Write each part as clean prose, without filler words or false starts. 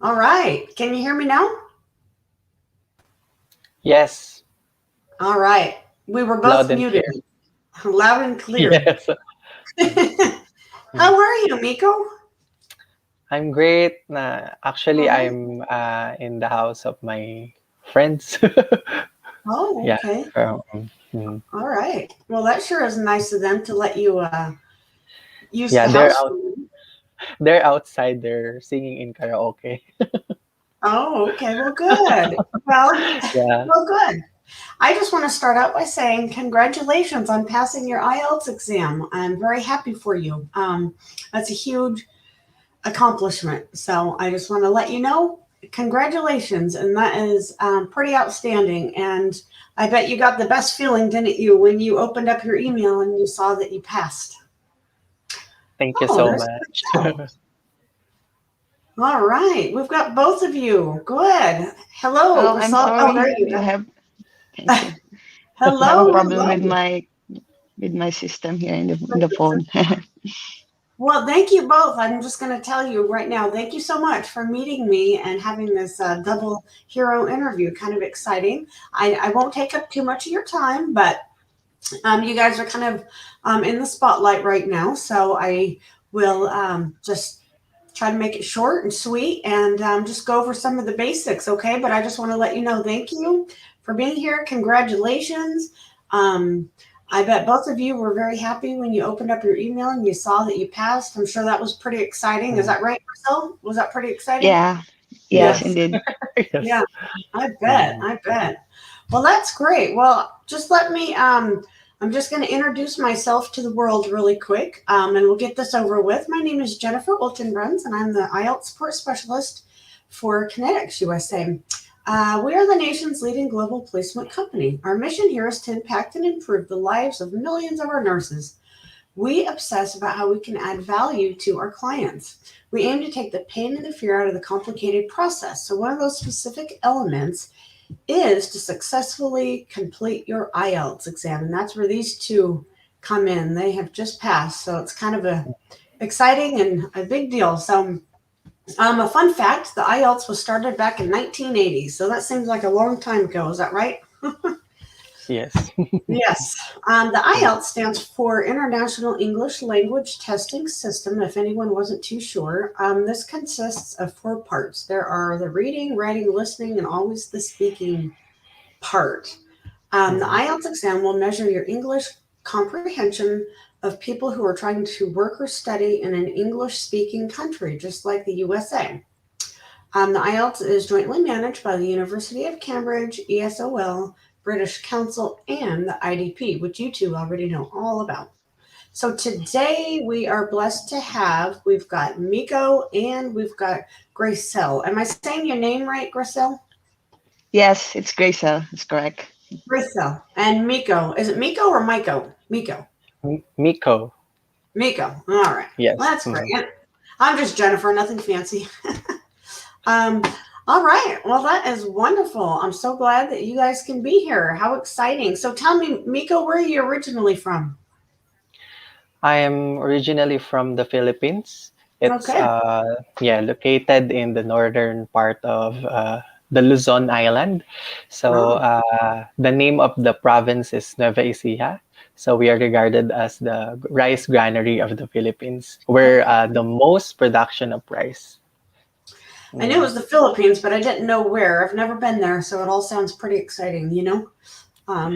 All right. Can you hear me now? Yes, All right. We were both loud and muted, clear. loud and clear. Yes. Mm. How are you, Miko? I'm great. Actually, All right. I'm in the house of my friends. Oh, Yeah. okay. Mm. All right. Well, that sure is nice of them to let you use Yeah, the house for you. they're outside. They're singing in karaoke. Oh, okay. Well, good. Well, Yeah. well, good. I just want to start out by saying congratulations on passing your IELTS exam. I'm very happy for you. That's a huge accomplishment. So I just want to let you know, congratulations, and that is pretty outstanding. And I bet you got the best feeling, didn't you, when you opened up your email and you saw that you passed? Thank you Oh, so there's much. Gracell. All right, we've got both of you. Good. Hello, Oh, I'm Gracell. Oh, there sorry. you I have go. thank you. I have a Hello, problem hello. with my system here in the phone. Well, thank you both. I'm just going to tell you right now, thank you so much for meeting me and having this double hero interview. Kind of exciting. I won't take up too much of your time, but you guys are kind of in the spotlight right now. So I will just try to make it short and sweet and just go over some of the basics, okay? But I just want to let you know, thank you for being here. Congratulations. Um, I bet both of you were very happy when you opened up your email and you saw that you passed. I'm sure that was pretty exciting. Is Mm. that right, Marcel? Was that pretty exciting? Yeah. Yes, Yes. Yes. indeed. Yeah, Yes. I bet. Mm. I bet. Well, that's great. Well, just let me I'm just going to introduce myself to the world really quick, and we'll get this over with. My name is Jennifer Oltenbruns, and I'm the IELTS support specialist for Connetics USA. We are the nation's leading global placement company. Our mission here is to impact and improve the lives of millions of our nurses. We obsess about how we can add value to our clients. We aim to take the pain and the fear out of the complicated process. So, one of those specific elements is to successfully complete your IELTS exam. And that's where these two come in. They have just passed. So, it's kind of a exciting and a big deal. So, a fun fact, the IELTS was started back in 1980. So, that seems like a long time ago. Is that right? Yes. Yes. The Mm. IELTS stands for International English Language Testing System, if anyone wasn't too sure. This consists of four parts. There are the reading, writing, listening, and always the speaking part. The Mm. IELTS exam will measure your English comprehension of people who are trying to work or study in an English speaking country, just like the USA. The IELTS is jointly managed by the University of Cambridge, ESOL, British Council, and the IDP, which you two already know all about. So today we are blessed to have, we've got Miko and we've got Gracell. Am I saying your name right, Gracell? Yes, it's Gracell. It's correct. Gracell. And Miko. Is it Miko or Miko? Miko. Miko. Miko. All right. Well, Yes. that's great. I'm just Jennifer, nothing fancy. Um, all right. Well, that is wonderful. I'm so glad that you guys can be here. How exciting. So tell me, Miko, where are you originally from? I am originally from the Philippines. It's Okay. yeah, located in the northern part of the Luzon Island. So Oh, the name of the province is Nueva Ecija. So we are regarded as the rice granary of the Philippines. We're okay. the most production of rice. I knew it Mm. was the Philippines, but I didn't know where. I've never been there, so it all sounds pretty exciting, you know?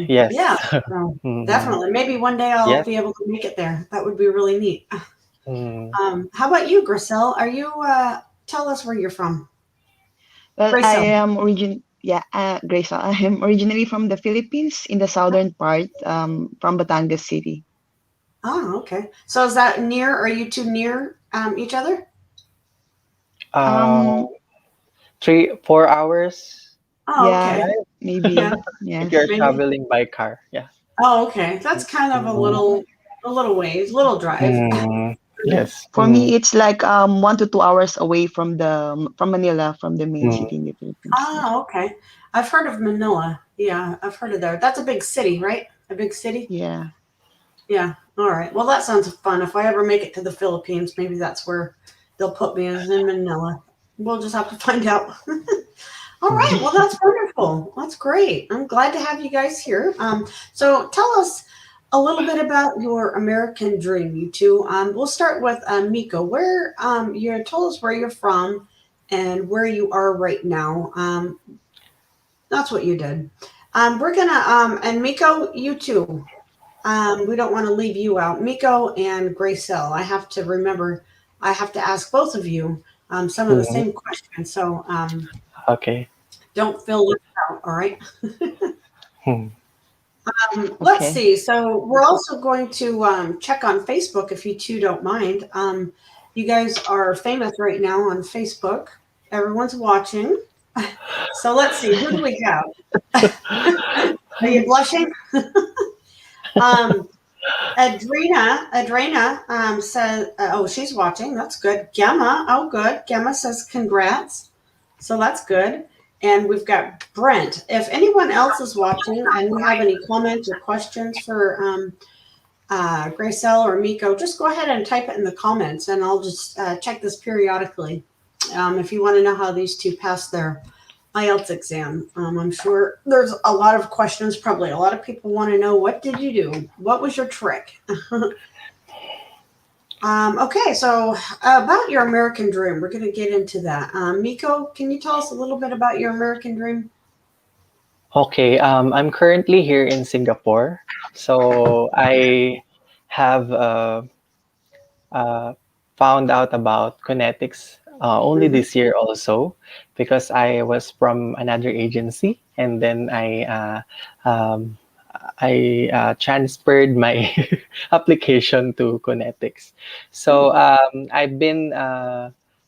Yeah, Yes. so Mhm. definitely. Maybe one day I'll Yes. be able to make it there. That would be really neat. Mm. How about you, Grisel? Are you, tell us where you're from? Well, I Gracel. am Gracell. I am originally from the Philippines in the southern part, from Batangas City. Oh, okay. So is that near? Are you two near each other? Uh, Um, 4 hours Oh, yeah, okay. drive Yeah, maybe. if Yes. you're maybe. traveling by car. Yeah. Oh, okay. That's kind of Mm. a little ways, little drive. Mm. Yes. For me, it's like 1 to 2 hours away from Manila, from the main Mm. city in the Philippines. Yeah. Oh, okay. I've heard of Manila. Yeah, I've heard of there. That's a big city, right? A big city? Yeah. Yeah. All right. Well, that sounds fun. If I ever make it to the Philippines, maybe that's where they'll put me, is in Manila. We'll just have to find out. All right. Well, that's wonderful. That's great. I'm glad to have you guys here. So tell us a little bit about your American dream, you two. We'll start with Miko. Where you told us where you're from and where you are right now. That's what you did. We're gonna and Miko, you too. We don't want to leave you out. Miko and Gracell. I have to remember. I have to ask both of you some of the Mhm. same questions. So Okay. don't feel left out. All right. Hmm. Let's Okay. see. So we're also going to check on Facebook if you two don't mind. You guys are famous right now on Facebook. Everyone's watching. So let's see. Who do we have? Are you blushing? um, Adrena says, oh, she's watching. That's good. Gemma, oh, good. Gemma says, congrats. So that's good. And we've got Brent. If anyone else is watching and you have any comments or questions for Gracell or Miko, just go ahead and type it in the comments and I'll just check this periodically. If you want to know how these two pass their IELTS exam. I'm sure there's a lot of questions. Probably a lot of people want to know, what did you do? What was your trick? Okay, so about your American dream, we're going to get into that. Miko, can you tell us a little bit about your American dream? Okay, I'm currently here in Singapore. So I have uh, found out about Connetics only Mm-hmm. this year also because I was from another agency and then I transferred my application to Connetics. So I've been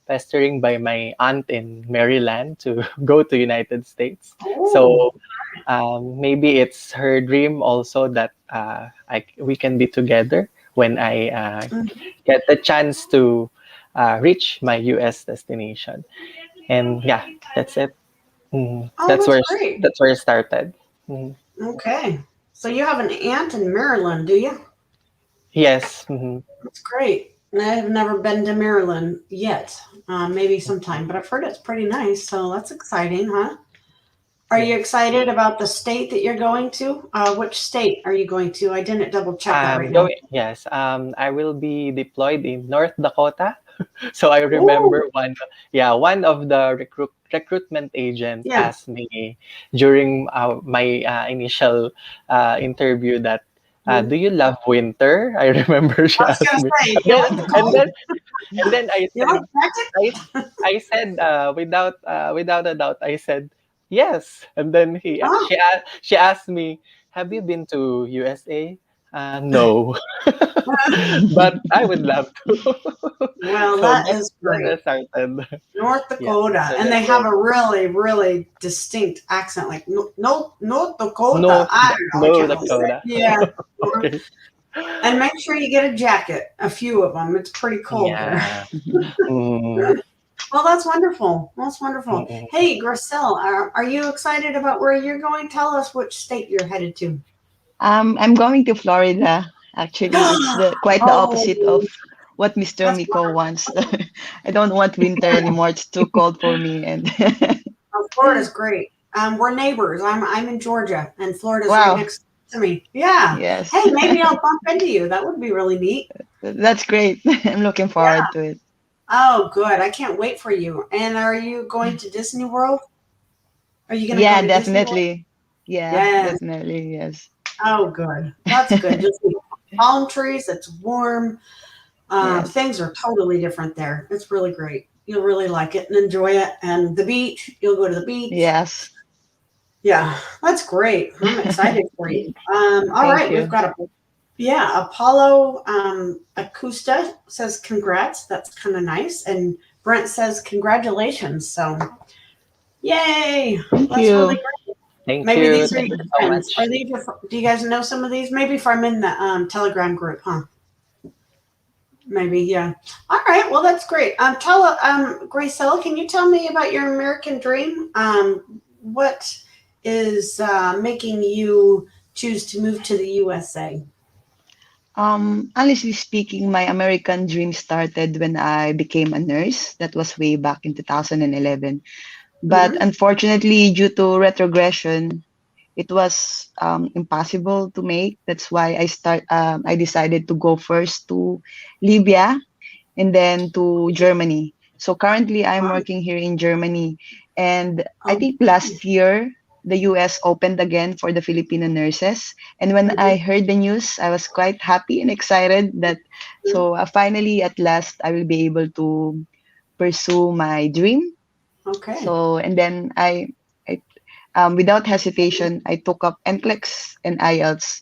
pestering by my aunt in Maryland to go to United States. Oh, So maybe it's her dream also that we can be together when I get the chance to reach my US destination. And yeah, that's it. oh, that's great. That's where it started. Mhm. Okay, so you have an aunt in Maryland, do you? Yes. That's great. I've never been to Maryland yet. Maybe sometime, but I've heard it's pretty nice. So that's exciting, huh? Are you Yes. excited about the state that you're going to? Which state are you going to? I didn't double check that right now. Going, yes. I will be deployed in North Dakota. So I Oh, remember one of the recruitment agent yeah. asked me during my initial interview that, Mhm. do you love winter? I remember she I was asked gonna me. say, And you then, like the and cold? then, and then You like I, jacket? I said without a doubt, I said yes. And then Oh, she asked me, have you been to USA? No, but I would love to. well, So that is great. that started. North Yeah, Dakota, so and that's they have it. a really, really distinct accent, like no, North Dakota. No, I don't know. I no can't really say. Dakota. Yeah, Okay. and make sure you get a jacket. A few of them. It's pretty cold there. Yeah. Mm, Well, that's wonderful. That's wonderful. mm, Hey, Gracell, are you excited about where you're going? Tell us which state you're headed to. I'm going to Florida. Actually, it's the quite the opposite of Oh, what Mr. that's Miko wants. I don't want winter anymore. It's too cold for me. And wonderful. Florida's great. We're neighbors. I'm in Georgia, and Florida's right wow, next to me. Yeah. yes, Hey, maybe I'll bump into you. That would be really neat. that's great. I'm looking Yeah. forward to it. Oh, good. I can't wait for you. And are you going to Disney World? Are you going to go Yeah, to Disney World? definitely. Yeah, Yes. definitely. Yes. Oh, good. That's good. Just see palm trees. It's warm. Yes. Things are totally different there. It's really great. You'll really like it and enjoy it. And the beach, you'll go to the beach. Yes. Yeah, that's great. I'm excited for you. All Thank right, we've you. got Apollo Acosta says congrats. That's kind of nice. And Brent says congratulations. So yay, Thank that's really you. great. thank Maybe you. these are Thank your you so friends. Are much. these your, do you guys know some of these? Maybe from in the Telegram group, huh? Maybe, yeah. All right, well, that's great. Gracell, can you tell me about your American dream? What is making you choose to move to the USA? Honestly speaking, my American dream started when I became a nurse. That was way back in 2011. But Mm-hmm. unfortunately, due to retrogression, it was impossible to make. That's why I decided to go first to Libya and then to Germany. So currently, I'm Wow. working here in Germany, and I Oh, think last year the U.S. opened again for the Filipino nurses. And when mm-hmm. I heard the news, I was quite happy and excited that finally at last I will be able to pursue my dream. Okay. So and then I without hesitation I took up NCLEX and IELTS,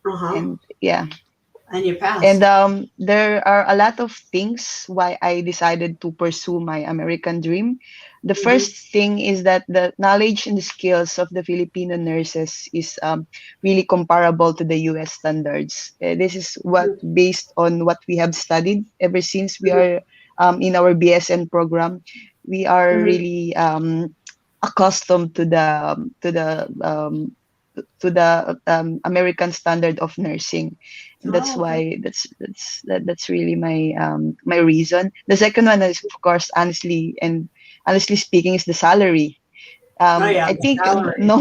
Uh-huh. and yeah. And you And passed. there are a lot of things why I decided to pursue my American dream. The Mm-hmm. first thing is that the knowledge and the skills of the Filipino nurses is really comparable to the US standards. This is what based on what we have studied ever since we Mm-hmm. are in our BSN program. We are Mm-hmm. really accustomed to the American standard of nursing. And that's Oh, okay. why that's really my reason. The second one is of course honestly speaking is the salary. Oh yeah, I the think salary. no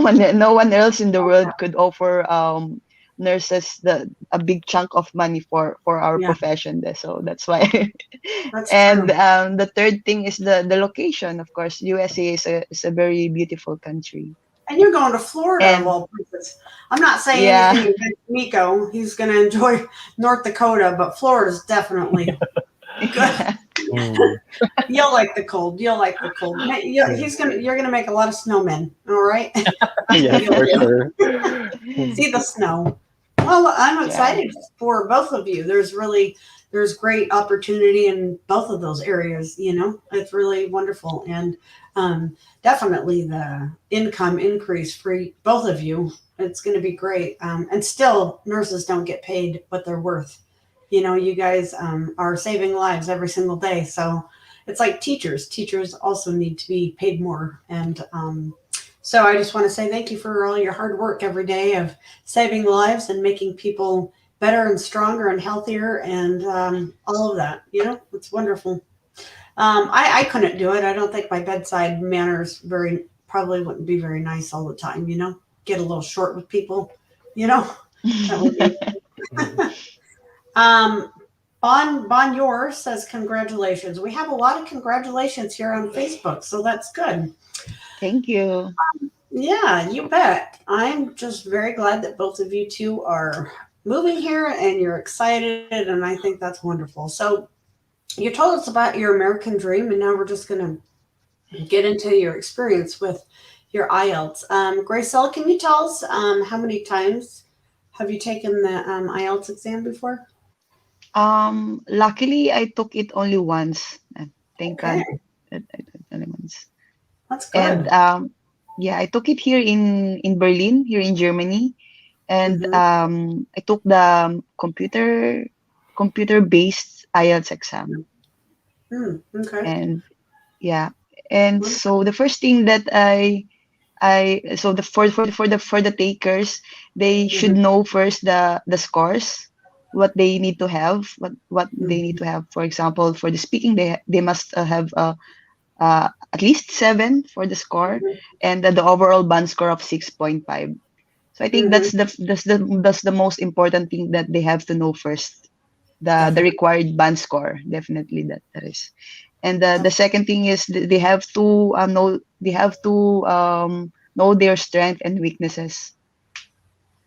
one else in the world could offer nurses a big chunk of money for our Yeah, profession. So that's why. that's And true. the third thing is the location. Of course, USA is a very beautiful country. And you're going to Florida of And all places. I'm not saying yeah. anything against Nico. He's going to enjoy North Dakota, but Florida's definitely good. Yeah. Mm. You'll like the cold. You'll like the cold. Yeah. You're gonna make a lot of snowmen. All right. Yes, You'll for sure. Mm. see the snow. Well, I'm Yeah. excited for both of you. There's great opportunity in both of those areas. It's really wonderful, and definitely the income increase for both of you. It's going to be great. And still, nurses don't get paid what they're worth. You guys are saving lives every single day. So it's like teachers. Teachers also need to be paid more, and so I just want to say thank you for all your hard work every day of saving lives and making people better and stronger and healthier and all of that. It's wonderful. I couldn't do it. I don't think my bedside manners probably wouldn't be very nice all the time. Get a little short with people. You know, that would be. Mm. Um, Bon Yor says congratulations. We have a lot of congratulations here on Facebook, so that's good. Thank you. Yeah, you bet. I'm just very glad that both of you two are moving here and you're excited, and I think that's wonderful. So, you told us about your American dream, and now we're just going to get into your experience with your IELTS. Gracell, can you tell us how many times have you taken the IELTS exam before? Luckily, I took it only once. Thank Okay, God. I took it only once. that's And good. yeah, I took it here in Berlin, here in Germany, and Mm-hmm. I took the computer based IELTS exam. Okay. And yeah, and so the first thing that I so the for the takers, they should Mm-hmm. know first the scores, what they need to have, what they need Mm-hmm. to have. For example, for the speaking, they must have at least 7 for the score, and the overall band score of 6.5. So I think Mm-hmm. that's the most important thing that they have to know first. The Definitely. required band score, definitely that is. And the Def- second thing is they have to know their strength and weaknesses.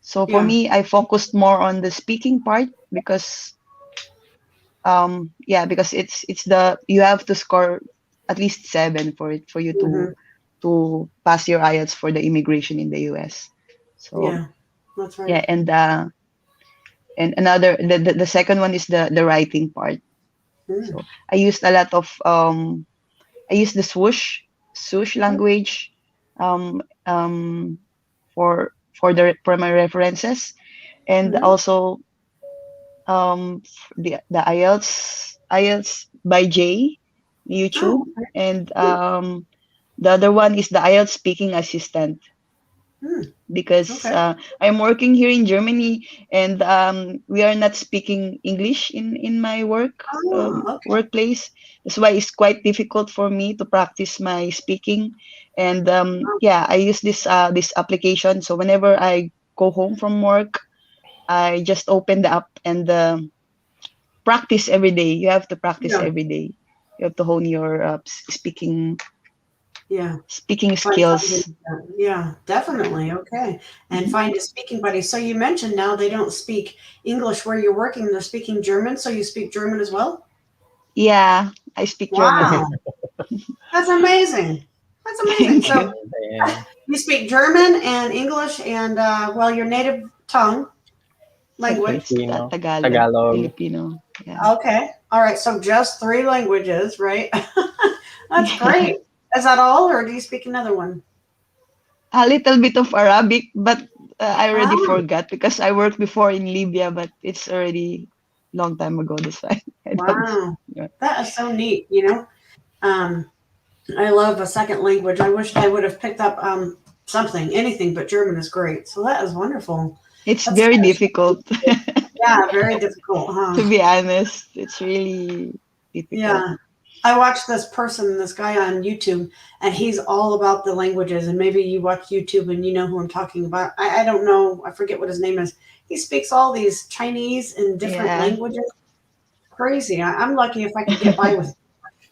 So for yeah. me, I focused more on the speaking part because yeah, because it's the you have to score at least 7 for you Mm-hmm. to pass your IELTS for the immigration in the US. So Yeah. That's right. yeah, and another the second one is the writing part. Mm. So I used the swoosh language um um for my references, and Mm-hmm. also the IELTS by Jay Oh, YouTube, okay. and the other one is the IELTS speaking assistant. Hmm. because Okay. I'm working here in Germany, and we are not speaking English in my Oh, okay. workplace. That's why it's quite difficult for me to practice my speaking. And yeah, I use this application. So whenever I go home from work, I just open the app and practice every day. You have to practice Yeah. every day. You have to hone your Yeah. speaking Find something. skills. Yeah, definitely. Okay. And Mhm. find a speaking buddy. So you mentioned now they don't speak English where you're working. They're speaking German. So you speak German as well? Yeah, I speak German. Wow. That's amazing. That's amazing. Thank So you. And then you speak German and English and, well, your native tongue language. It's Filipino, Tagalog, Tagalog. Filipino. Yeah. Okay. All right. So just three languages, right? That's great. Is that all, or do you speak another one? A little bit of Arabic, but I already Ah, forgot because I worked before in Libya, but it's already long time ago. That's why I don't. wow. Yeah. That is so neat. Um, I love a second language. I wish I would have picked up something, anything, but German is great. So that is wonderful. It's That's very difficult. yeah, very difficult, huh? To be honest, it's really difficult. Yeah. I watched this person, this guy on YouTube, and he's all about the languages. And maybe you watch YouTube and you know who I'm talking about. I don't know. I forget what his name is. He speaks all these Chinese and different Yeah. languages. Crazy. I'm lucky if I could get by with,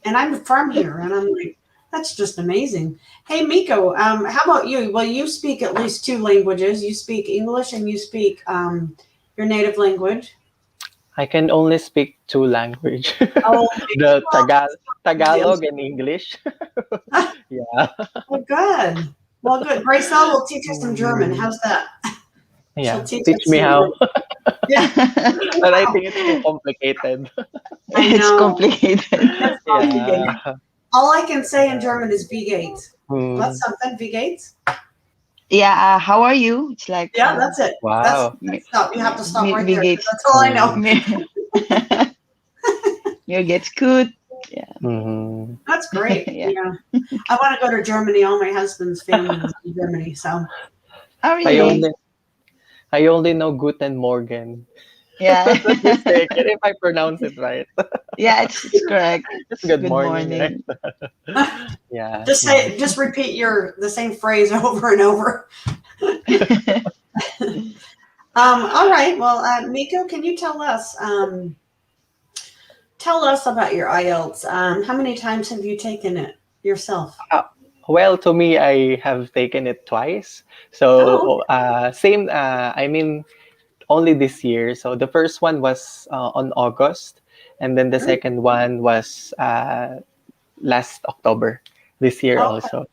and I'm from here, and I'm like, that's just amazing. Hey, Miko, how about you? Well, you speak at least two languages. You speak English and you speak your native language. I can only speak two language. Oh, The well, Tagalog and English. Yeah. well, good. Well, good. Gracell will teach us some German. Mm, How's that? She'll yeah. teach Teach us me some. how. Yeah. But I Wow. think it's too complicated. I It's know. complicated. It's complicated. Yeah. All I can say in German is "Wie geht's?" That's Mm, something. Wie geht's? Yeah. How are you? It's like Yeah, that's it. wow. Stop. You have to stop right Wie there. geht's? That's all I know. Mm, Mir geht's gut. Yeah. mhm. That's great. Yeah. Yeah. I want to go to Germany. All my husband's family is in Germany. So, Oh, I yeah. really? only I only know Guten Morgen. Yeah. That's mistaken if I pronounce it right. Yeah, it's correct. It's It's good good morning, right? morning. Yeah. Just Mhm. say, just repeat the same phrase over and over. All right. Well, Miko, can you tell us about your IELTS? How many times have you taken it yourself? Uh, well, to me, I have taken it twice. Oh, So, same, I mean, only this year. So the first one was on August, and then the okay. second one was last October this year Okay. also.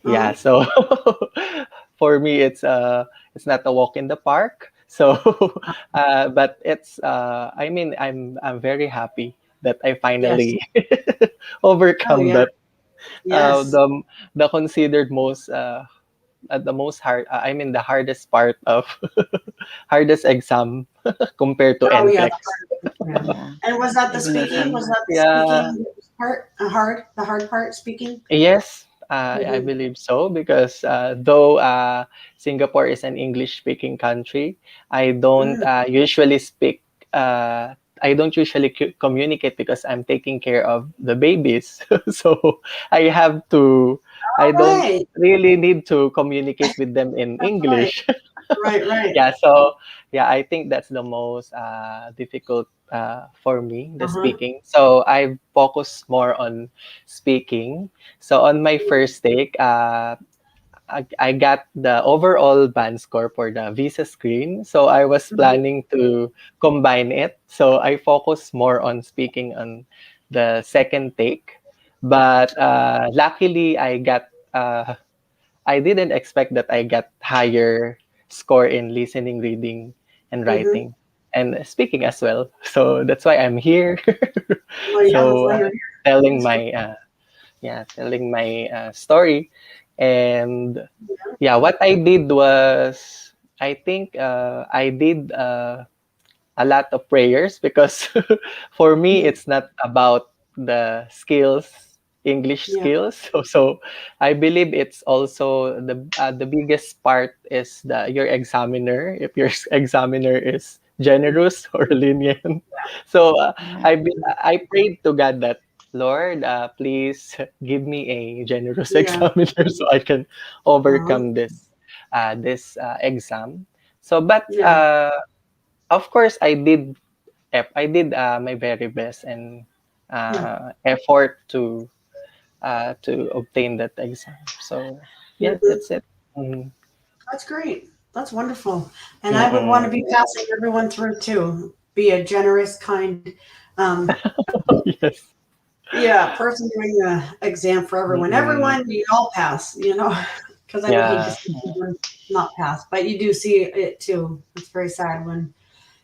Yeah. Uh-huh. So for me, it's not a walk in the park. So, but it's I mean, I'm very happy that I Yes. finally Oh, overcome yeah. that. Uh, Yes. the the considered most the most hard I mean the hardest part of hardest exam compared to Oh, yeah. NCLEX. Yeah. Yeah, And was that the speaking? definitely. Was that the Yeah, speaking part? Hard? The hard part? Speaking? yes, I Hmm. believe so because though Singapore is an English-speaking country, I don't Mm. usually speak. I don't usually communicate because I'm taking care of the babies. So I have to. I All don't right. really need to communicate with them in That's right. English. Right. Right. Yeah, so yeah, I think that's the most difficult for me, the Uh-huh. speaking. So I focus more on speaking. So on my first take, I got the overall band score for the visa screen. So I was Mhm. planning to combine it. So I focus more on speaking on the second take. But luckily, I didn't expect that I got higher score in listening, reading, and Mhm. writing, and speaking as well. So that's why I'm here. Well, yeah. That's So why you're here. telling That's my telling my story, and yeah, what I did was I think I did a lot of prayers because for me great. it's not about the skills English Yeah. skills. So I believe it's also the biggest part is your examiner. If your examiner is generous or lenient, so Yeah. I prayed to God that, Lord, please give me a generous Yeah. examiner so I can Uh-huh. overcome this exam. So, but Yeah. of course, I did my very best and Yeah. effort to obtain that exam. So yeah, Mhm. that's it. Mm, That's great. That's wonderful. And I would want to mm-mm. be passing everyone through too. Be a generous, kind, um, Yes. yeah, person doing the exam for everyone. Mm-mm. Everyone, you all pass, because I would hate to Yeah. see someone not pass. But you do see it too. It's very sad when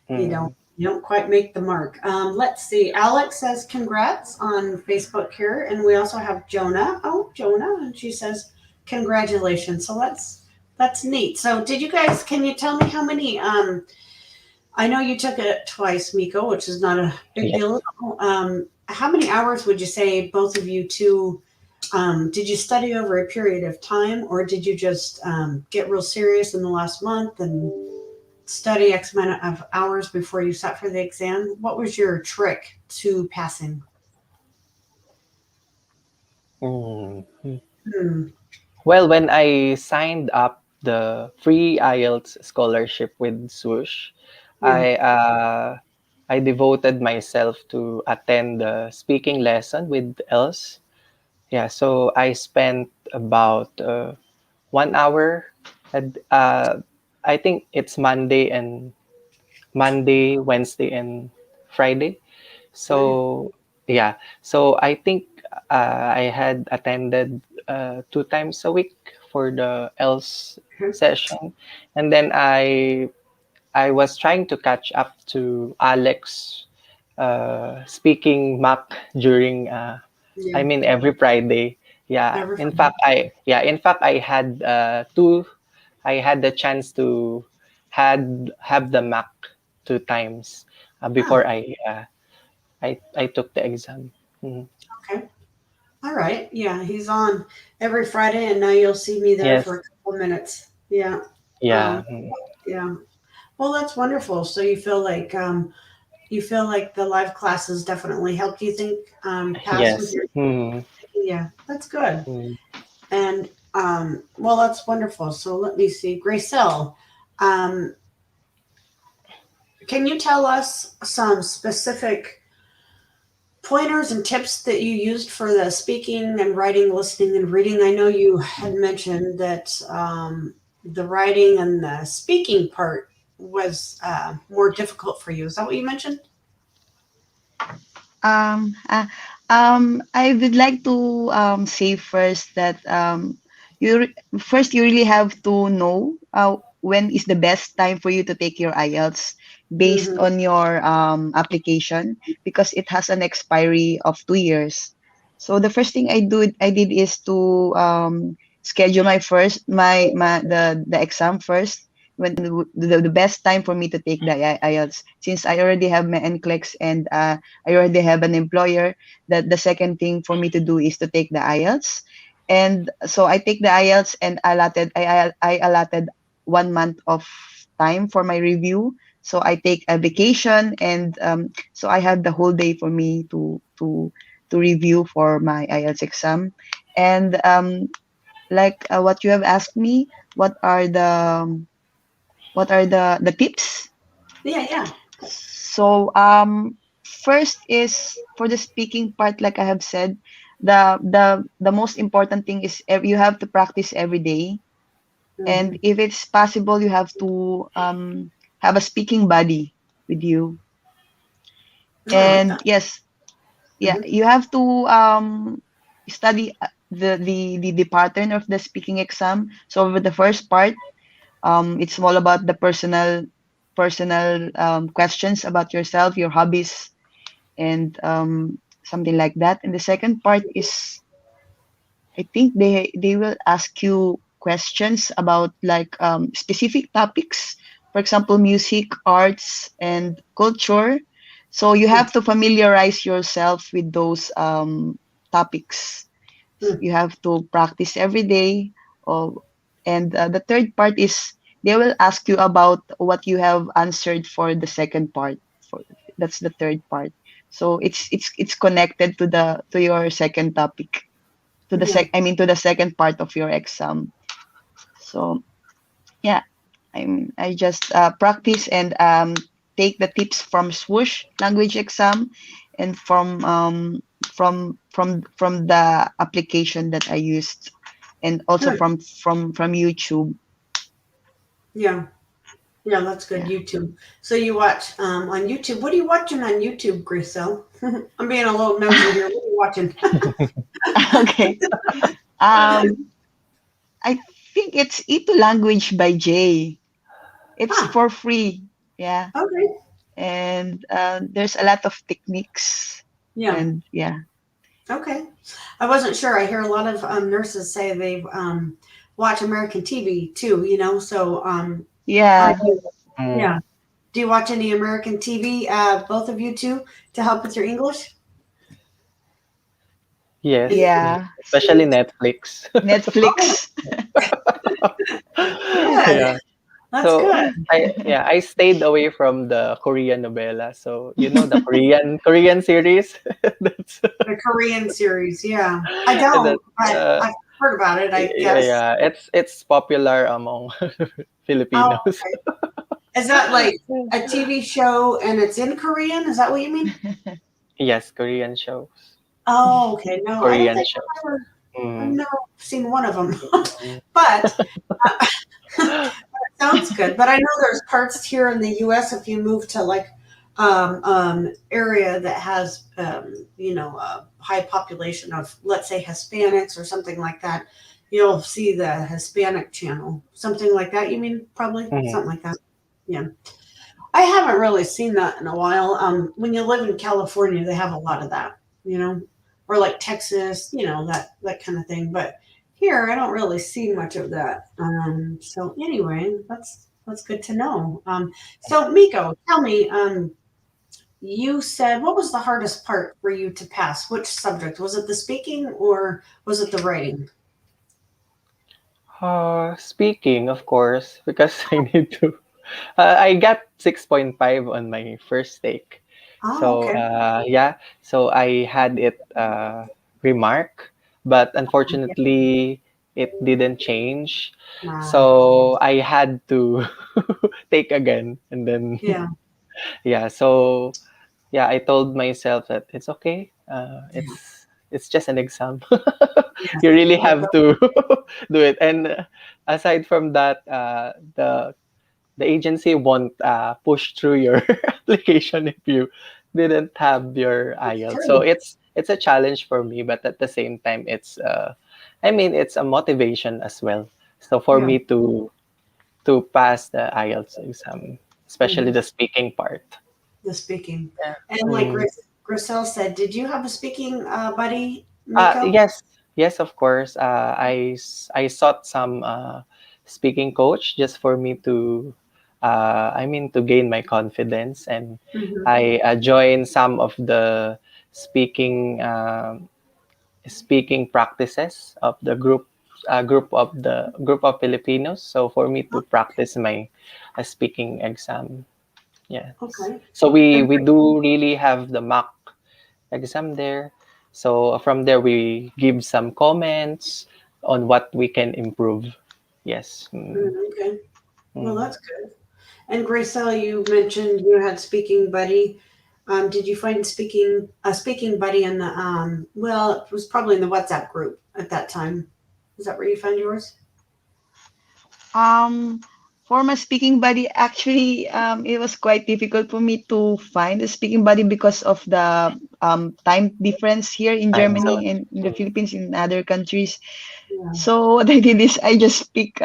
you don't Mm. you don't quite make the mark. Let's see. Alex says congrats on Facebook here, and we also have Jonah. Oh, Jonah, and she says congratulations. So that's neat. So did you guys? Can you tell me how many? I know you took it twice, Miko, which is not a big Yes. deal at all. How many hours would you say both of you two? Did you study over a period of time, or did you just get real serious in the last month and study X amount of hours before you sat for the exam? What was your trick to passing? Mm. Hmm. Well, when I signed up the free IELTS scholarship with Swoosh, Yeah. I uh, I devoted myself to attend the speaking lesson with Els. Yeah, so I spent about 1 hour. And, I think it's Monday, Wednesday, and Friday. Right. So yeah, so I think I had attended 2 times a week for the else Okay. session, and then I was trying to catch up to Alex speaking Mac during Yeah. I mean every Friday. Yeah, Every in fact I had the chance to had have the Mac 2 times oh, before I took the exam. Mhm. okay. All right. Yeah, he's on every Friday, and now you'll see me there for Yes. a couple minutes. Yeah. Yeah. Um, yeah. Well, that's wonderful. So you feel like the live classes definitely helped you think pass with Yes. your Mhm. yeah. That's good. Mm. And well, that's wonderful. So let me see, Gracell. Um, can you tell us some specific pointers and tips that you used for the speaking and writing, listening, and reading? I know you had mentioned that the writing and the speaking part was more difficult for you. Is that what you mentioned? Um, uh, I would like to say first that first you really have to know when is the best time for you to take your IELTS based Mm-hmm. on your application because it has an expiry of 2 years. So the first thing I did is to schedule the exam first when the best time for me to take the IELTS since I already have my NCLEX and I already have an employer. That the second thing for me to do is to take the IELTS. And so I take the IELTS and I allotted 1 month of time for my review. So I take a vacation and so I have the whole day for me to review for my IELTS exam. And like what you have asked me, what are the tips? Yeah, yeah. So first is for the speaking part, like I have said, the most important thing is you have to practice every day, Mm-hmm. and if it's possible, you have to have a speaking buddy with you. Oh, I like And that. yes, yeah, Mm-hmm. you have to study the pattern of the speaking exam. So with the first part, it's all about the personal questions about yourself, your hobbies, and something like that. And the second part is, I think they will ask you questions about like specific topics, for example, music, arts, and culture. So you have to familiarize yourself with those topics. Hmm. You have to practice every day. Or, and the third part is they will ask you about what you have answered for the second part. For that's the third part. So it's connected to the to your second topic, to the Yeah. to the second part of your exam. So yeah, I just practice and take the tips from Swoosh language exam and from the application that I used, and also Good. from YouTube. Yeah. Yeah, that's good. Yeah. YouTube. So you watch on YouTube. What are you watching on YouTube, Gracell? I'm being a little nosy here. What are you watching? Okay. Um, I think it's E2 Language by Jay. It's Ah, for free. Yeah. okay. And there's a lot of techniques. Yeah. And yeah. Okay. I wasn't sure. I hear a lot of nurses say they watch American TV too, so are Yeah. you, Mm, yeah. Do you watch any American TV, both of you two, to help with your English? yes, Any, mm, Yeah. especially Netflix. oh, Netflix. good. Yeah. That's So good. I stayed away from the Korean novela. So you know the Korean series. That's The Korean series, yeah. I don't, that's but I've heard about it, I yeah, guess. yeah. It's popular among Oh, Filipinos. okay. Is that like a TV show and it's in Korean? Is that what you mean? Yes, Korean shows, Oh, okay. No, I don't Korean think shows. I've Mm. never seen one of them. Mm. But sounds good. But I know there's parts here in the U.S. if you move to like area that has a high population of, let's say, Hispanics or something like that, you'll see the Hispanic channel, something like that. You mean probably Mhm. something like that? Yeah. I haven't really seen that in a while. When you live in California, they have a lot of that, or like Texas, that kind of thing. But here, I don't really see much of that. So anyway, that's good to know. So Miko, tell me, you said what was the hardest part for you to pass? Which subject was it? The speaking or was it the writing? Speaking, of course, because I need to. I got 6.5 on my first take. Oh, So, okay. yeah, so I had it remark, but unfortunately, it didn't change. Wow. So I had to take again. And then, Yeah. yeah, so yeah, I told myself that it's okay. It's just an exam. Yes. You really Yes. have to do it. And aside from that, the agency won't push through your application if you didn't have your That's IELTS. So true. it's a challenge for me, but at the same time, I mean, it's a motivation as well. So for Yeah. me to pass the IELTS exam, especially Mhm. the speaking part. The speaking. Yeah. And like Mm. Grisel said, did you have a speaking buddy, Miko? Yes, yes, of course. I sought some speaking coach just for me to, I mean, to gain my confidence, and Hmm. I joined some of the speaking speaking practices of the group of Filipinos. So for me to practice my speaking exam, yes. Okay. So we And we do really have the mock exam there. So from there, we give some comments on what we can improve. Yes. Mm, okay. Well, mm. that's good. And Gracel, you mentioned you had speaking buddy. Did you find speaking a speaking buddy in the well, it was probably in the WhatsApp group at that time. Is that where you found yours? Um, for my speaking buddy, actually, it was quite difficult for me to find a speaking buddy because of the time difference here in Time zone. Germany and in the Mm. Philippines, in other countries. Yeah. So what I did is I just speak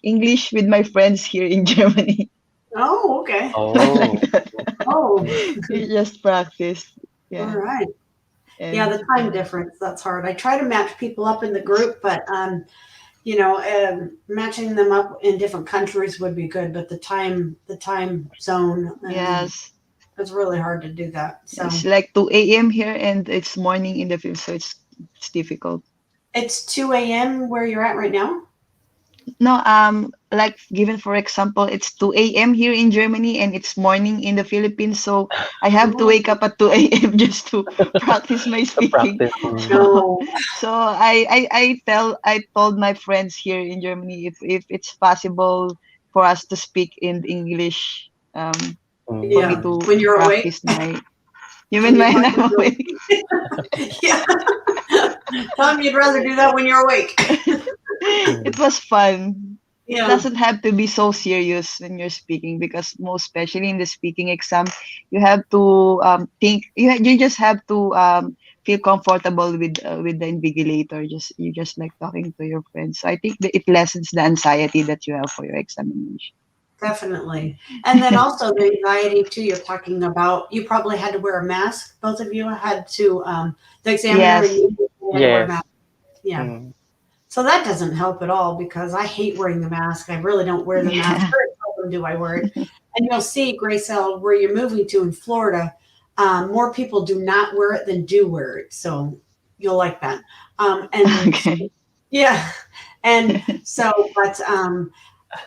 English with my friends here in Germany, Oh, okay. like Oh. that. Oh, You just practice. all Yeah, right. Yeah, and the time difference, that's hard. I try to match people up in the group, but matching them up in different countries would be good, but the time zone, yes, it's really hard to do that. it's So like 2 a.m. here and it's morning in the Philippines, so it's difficult. It's 2 a.m. where you're at right now? No, like given for example, it's 2 a.m. here in Germany and it's morning in the Philippines. So I have to Oh, wake up at 2 a.m. just to practice my To speaking. practice. no. So I told my friends here in Germany if it's possible for us to speak in English, for me Yeah. Mm. to When you're awake. practice my, you Can mean you my talk when I'm you're awake? awake? Yeah. Tell him you'd rather do that when you're awake. It Mm. was fun. It Yeah. doesn't have to be so serious when you're speaking because most especially in the speaking exam, you have to think. You just have to feel comfortable with the invigilator. You just like talking to your friends. So I think that it lessens the anxiety that you have for your examination. Definitely. And then also the anxiety too, you're talking about, you probably had to wear a mask. Both of you had to, the examiner and Yes. you had to wear a Yes. mask. Yeah. Mm. So that doesn't help at all because I hate wearing the mask. I really don't wear the mask. Yeah. Very seldom do I wear it. And you'll see, Gracell, where you're moving to in Florida, more people do not wear it than do wear it. So you'll like that. And Okay. yeah. And so, but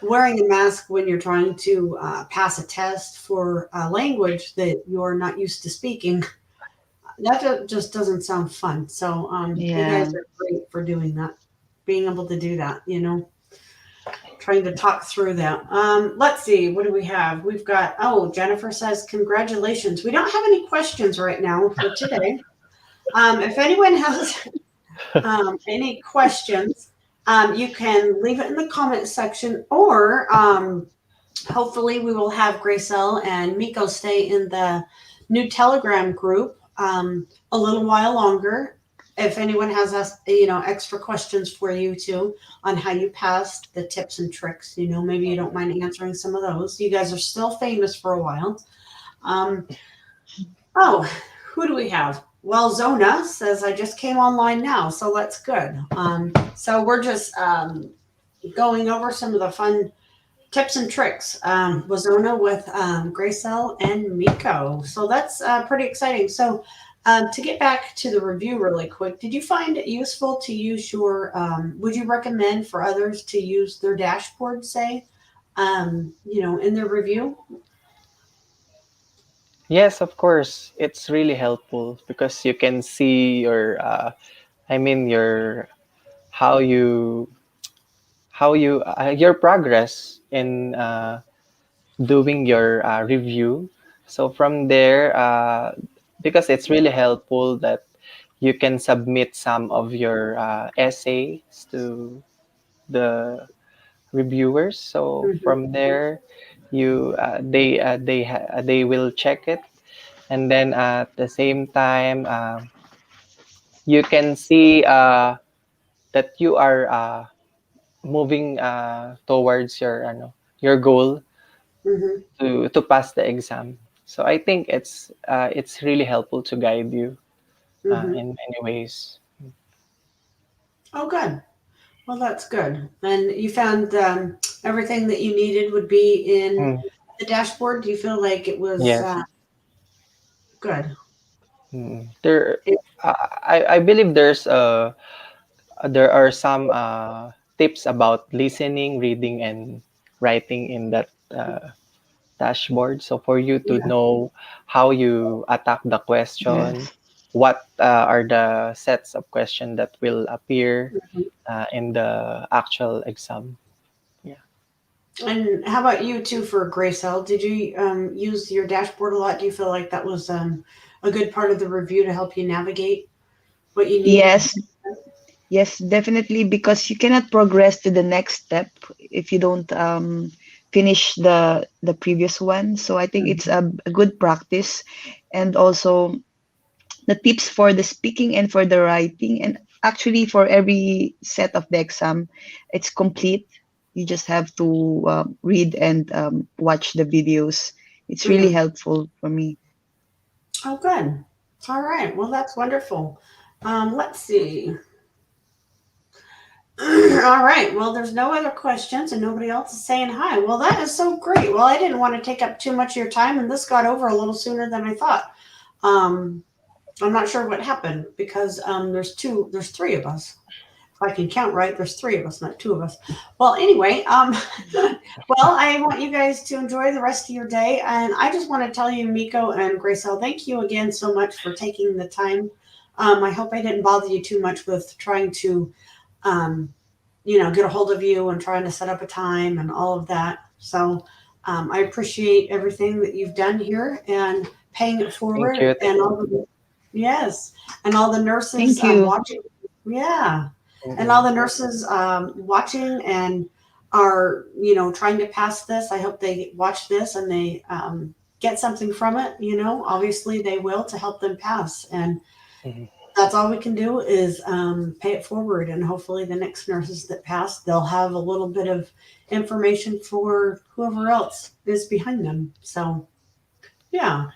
wearing a mask when you're trying to pass a test for a language that you're not used to speaking, that just doesn't sound fun. So you guys Yeah. are great for doing that, being able to do that, trying to talk through that. Let's see, what do we have? We've got, oh, Jennifer says, congratulations. We don't have any questions right now for today. If anyone has any questions, you can leave it in the comment section, or hopefully we will have Gracell and Miko stay in the new Telegram group a little while longer. If anyone has extra questions for you too on how you passed, the tips and tricks, maybe you don't mind answering some of those. You guys are still famous for a while. Um, oh, who do we have? Well, Zona says I just came online now, so that's good. So we're just going over some of the fun tips and tricks. Wazona with Gracell and Miko. So that's pretty exciting. So to get back to the review really quick, did you find it useful to use would you recommend for others to use their dashboard, say, in their review? Yes, of course. It's really helpful because you can see your how you your progress in doing your review. So from there, because it's really helpful that you can submit some of your essays to the reviewers. So Mm-hmm. from there, they will check it, and then at the same time, you can see that you are moving towards your goal Mm-hmm. to pass the exam. So I think it's really helpful to guide you Mm-hmm. in many ways. Oh, good. Well, that's good. And you found everything that you needed would be in Mm, the dashboard. Do you feel like it was yes. good? There, I believe there are some tips about listening, reading, and writing in that dashboard. So for you to Yeah. know how you attack the question, Yes. what are the sets of questions that will appear Mhm. in the actual exam. Yeah. And how about you too for Gracell? Did you use your dashboard a lot? Do you feel like that was a good part of the review to help you navigate what you needed to Yes. do? Yes, definitely, because you cannot progress to the next step if you don't finish the previous one. So I think it's Mhm. a good practice, and also the tips for the speaking and for the writing, and actually for every set of the exam, it's complete. You just have to read and watch the videos. It's really Mhm. helpful for me. Oh, good. All right. Well, that's wonderful. Let's see. All right. Well, there's no other questions and nobody else is saying hi. Well, that is so great. Well, I didn't want to take up too much of your time, and this got over a little sooner than I thought. Um, I'm not sure what happened because there's three of us. if I can count right, there's 3 of us, not 2 of us. Well, anyway, well, I want you guys to enjoy the rest of your day. And I just want to tell you, Mikko and Gracell, thank you again so much for taking the time. I hope I didn't bother you too much with trying to, get a hold of you and trying to set up a time and all of that. So I appreciate everything that you've done here and paying it forward. Thank you. And all the, yes, and all the nurses Thank you. watching. Yeah. And all the nurses watching and are, trying to pass this. I hope they watch this and they get something from it. Obviously they will, to help them pass. And Mhm. that's all we can do is pay it forward. And hopefully the next nurses that pass, they'll have a little bit of information for whoever else is behind them. So, yeah.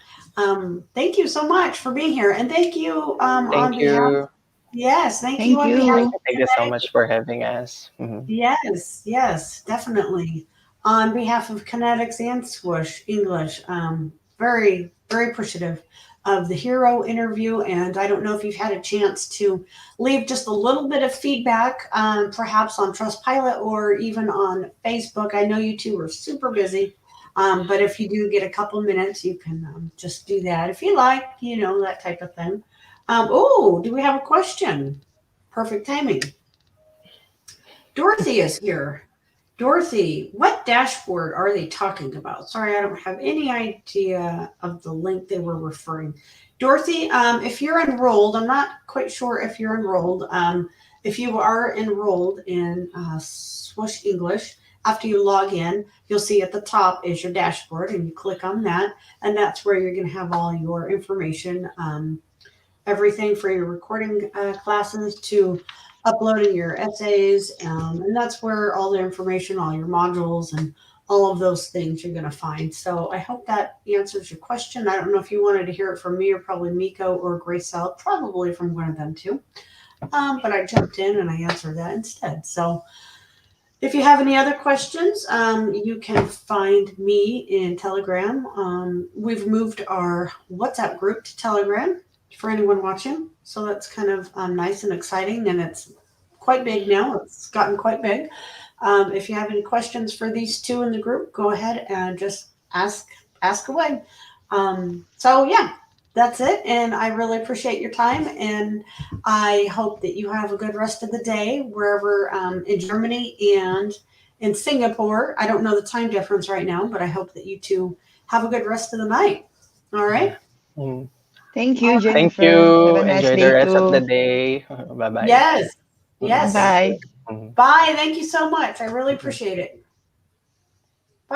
Thank you so much for being here. And thank you on Thank behalf. you. Yes, thank you Thank on behalf. you. Thank you so much for having us. Mhm. Yes, definitely. On behalf of Connetics and Swoosh English, very, very appreciative of the hero interview. And I don't know if you've had a chance to leave just a little bit of feedback, perhaps on Trustpilot or even on Facebook. I know you two are super busy. But if you do get a couple minutes, you can just do that if you like, that type of thing. Do we have a question? Perfect timing. Dorothy is here. Dorothy, what dashboard are they talking about? Sorry, I don't have any idea of the link they were referring. Dorothy, if you're enrolled, I'm not quite sure if you're enrolled. If you are enrolled in Swoosh English, after you log in, you'll see at the top is your dashboard, and you click on that, and that's where you're going to have all your information, everything for your recording classes to uploading your essays, and that's where all the information, all your modules, and all of those things you're going to find. So I hope that answers your question. I don't know if you wanted to hear it from me or probably Mikko or Gracell, probably from one of them too. But I jumped in and I answered that instead. So if you have any other questions, you can find me in Telegram. We've moved our WhatsApp group to Telegram for anyone watching. So that's kind of nice and exciting, and it's quite big now. It's gotten quite big. If you have any questions for these two in the group, go ahead and just ask away. So yeah, that's it. And I really appreciate your time. And I hope that you have a good rest of the day wherever in Germany and in Singapore. I don't know the time difference right now, but I hope that you two have a good rest of the night. All right. Mhm. Thank you, All right. Thank Jennifer. Have you. a nice Enjoy the day rest of the too. day. Bye bye. Yes. Yes. Thank Bye. you. Mhm. Bye. Thank you so much. I really appreciate it.